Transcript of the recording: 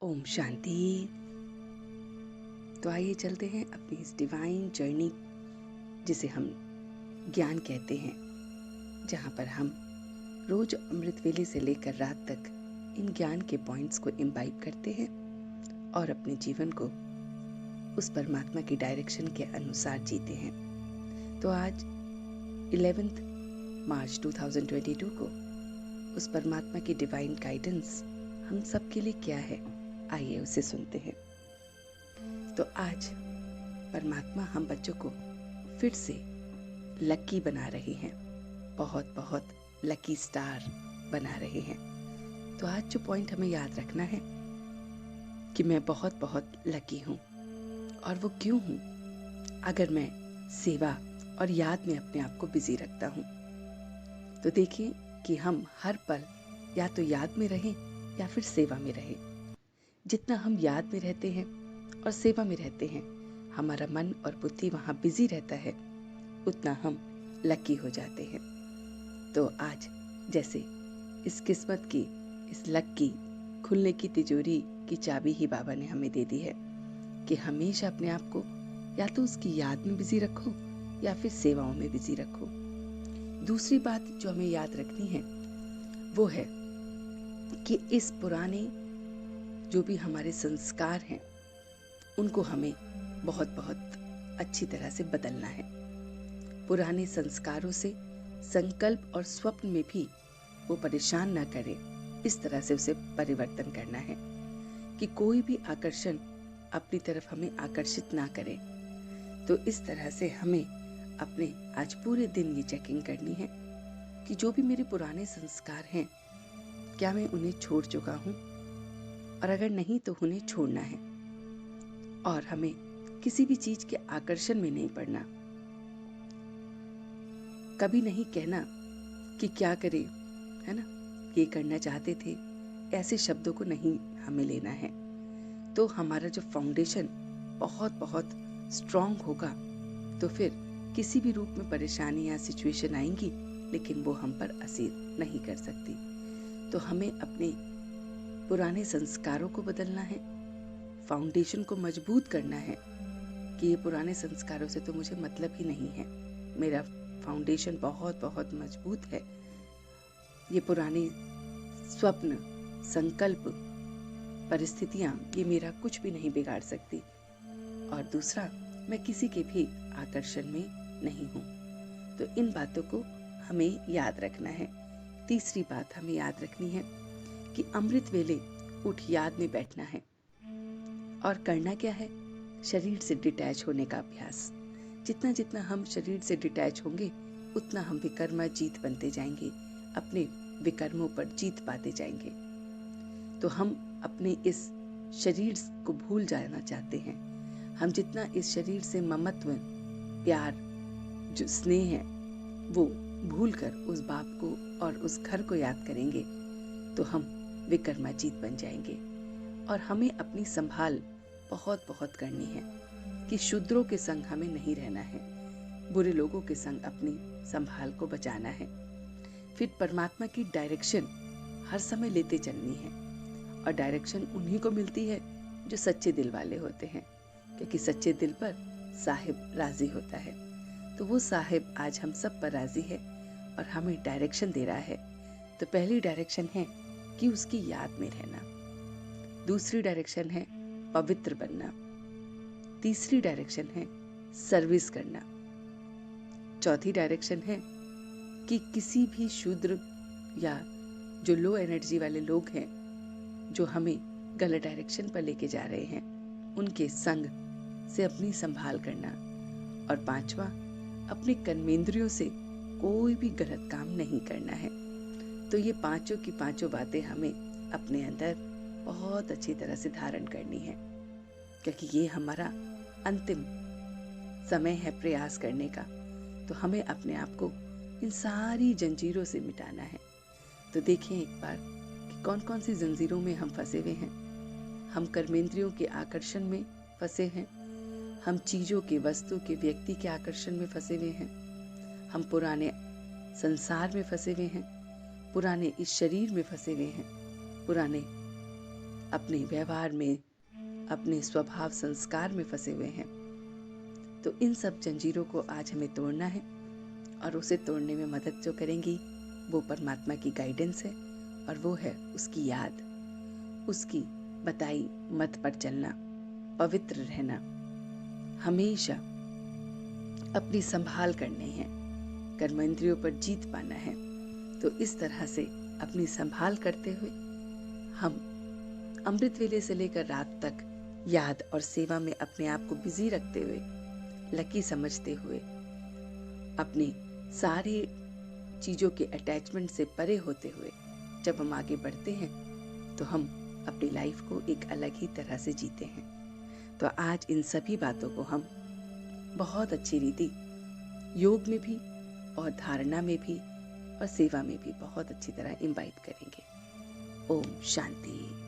ओम शांति। तो आइए चलते हैं अपनी इस डिवाइन जर्नी जिसे हम ज्ञान कहते हैं, जहाँ पर हम रोज अमृत वेले से लेकर रात तक इन ज्ञान के पॉइंट्स को इम्बाइब करते हैं और अपने जीवन को उस परमात्मा की डायरेक्शन के अनुसार जीते हैं। तो आज 11 मार्च 2022 को उस परमात्मा की डिवाइन गाइडेंस हम सबके लिए क्या है, आइए उसे सुनते हैं। तो आज परमात्मा हम बच्चों को फिर से लकी बना रही हैं, बहुत बहुत लकी स्टार बना रहे हैं। तो आज जो पॉइंट हमें याद रखना है कि मैं बहुत बहुत लकी हूँ। और वो क्यों हूँ? अगर मैं सेवा और याद में अपने आप को बिजी रखता हूँ। तो देखिए कि हम हर पल या तो याद में रहें या फिर सेवा में रहें। जितना हम याद में रहते हैं और सेवा में रहते हैं, हमारा मन और बुद्धि वहाँ बिजी रहता है, उतना हम लकी हो जाते हैं। तो आज जैसे इस किस्मत की, इस लक की खुलने की तिजोरी की चाबी ही बाबा ने हमें दे दी है कि हमेशा अपने आप को या तो उसकी याद में बिजी रखो या फिर सेवाओं में बिजी रखो। दूसरी बात जो हमें याद रखनी है वो है कि इस पुराने जो भी हमारे संस्कार हैं उनको हमें बहुत बहुत अच्छी तरह से बदलना है। पुराने संस्कारों से संकल्प और स्वप्न में भी वो परेशान ना करे, इस तरह से उसे परिवर्तन करना है कि कोई भी आकर्षण अपनी तरफ हमें आकर्षित ना करे। तो इस तरह से हमें अपने आज पूरे दिन ये चेकिंग करनी है कि जो भी मेरे पुराने संस्कार हैं, क्या मैं उन्हें छोड़ चुका हूँ, और अगर नहीं तो उन्हें छोड़ना है। और हमें किसी भी चीज के आकर्षण में नहीं पड़ना। कभी नहीं कहना कि क्या करे, है ना, ये करना चाहते थे, ऐसे शब्दों को नहीं हमें लेना है। तो हमारा जो फाउंडेशन बहुत बहुत स्ट्रांग होगा, तो फिर किसी भी रूप में परेशानी या सिचुएशन आएंगी, लेकिन वो हम पर असर नहीं कर सकती। तो हमें अपने पुराने संस्कारों को बदलना है, फाउंडेशन को मजबूत करना है कि ये पुराने संस्कारों से तो मुझे मतलब ही नहीं है, मेरा फाउंडेशन बहुत बहुत मजबूत है। ये पुराने स्वप्न, संकल्प, परिस्थितियां ये मेरा कुछ भी नहीं बिगाड़ सकती। और दूसरा, मैं किसी के भी आकर्षण में नहीं हूँ। तो इन बातों को हमें याद रखना है। तीसरी बात हमें याद रखनी है कि अमृत वेले उठ याद में बैठना है। और करना क्या है? शरीर से डिटैच होने का अभ्यास। जितना जितना हम शरीर से डिटैच होंगे, उतना हम विकर्मा जीत बनते जाएंगे, अपने विकर्मों पर जीत पाते जाएंगे। तो हम अपने इस शरीर को भूल जाना चाहते हैं। हम जितना इस शरीर से ममत्व, प्यार, जो स्नेह है, वो भूल कर उस बाप को और उस घर को याद करेंगे, तो हम विकर्मा जीत बन जाएंगे। और हमें अपनी संभाल बहुत बहुत करनी है कि शूद्रों के संग हमें नहीं रहना है, बुरे लोगों के संग अपनी संभाल को बचाना है। फिर परमात्मा की डायरेक्शन हर समय लेते चलनी है। और डायरेक्शन उन्हीं को मिलती है जो सच्चे दिल वाले होते हैं, क्योंकि सच्चे दिल पर साहिब राजी होता है। तो वो साहिब आज हम सब पर राजी है और हमें डायरेक्शन दे रहा है। तो पहली डायरेक्शन है कि उसकी याद में रहना। दूसरी डायरेक्शन है पवित्र बनना। तीसरी डायरेक्शन है सर्विस करना। चौथी डायरेक्शन है कि किसी भी शूद्र या जो लो एनर्जी वाले लोग हैं, जो हमें गलत डायरेक्शन पर लेके जा रहे हैं, उनके संग से अपनी संभाल करना। और पांचवा, अपने कर्मेंद्रियों से कोई भी गलत काम नहीं करना है। तो ये पांचों की पांचों बातें हमें अपने अंदर बहुत अच्छी तरह से धारण करनी है, क्योंकि ये हमारा अंतिम समय है प्रयास करने का। तो हमें अपने आप को इन सारी जंजीरों से मिटाना है। तो देखें एक बार कि कौन कौन सी जंजीरों में हम फंसे हुए हैं। हम कर्मेंद्रियों के आकर्षण में फंसे हैं, हम चीजों के, वस्तु के, व्यक्ति के आकर्षण में फंसे हुए हैं, हम पुराने संसार में फंसे हुए हैं, पुराने इस शरीर में फंसे हुए हैं, पुराने अपने व्यवहार में, अपने स्वभाव संस्कार में फंसे हुए हैं। तो इन सब जंजीरों को आज हमें तोड़ना है, और उसे तोड़ने में मदद जो करेंगी वो परमात्मा की गाइडेंस है, और वो है उसकी याद, उसकी बताई मत पर चलना, पवित्र रहना, हमेशा अपनी संभाल करनी है, कर्म इंद्रियों पर जीत पाना है। तो इस तरह से अपनी संभाल करते हुए हम अमृत वेले से लेकर रात तक याद और सेवा में अपने आप को बिजी रखते हुए, लकी समझते हुए, अपनी सारी चीज़ों के अटैचमेंट से परे होते हुए जब हम आगे बढ़ते हैं तो हम अपनी लाइफ को एक अलग ही तरह से जीते हैं। तो आज इन सभी बातों को हम बहुत अच्छी रीति योग में भी और धारणा में भी और सेवा में भी बहुत अच्छी तरह इम्बाइब करेंगे। ओम शांति।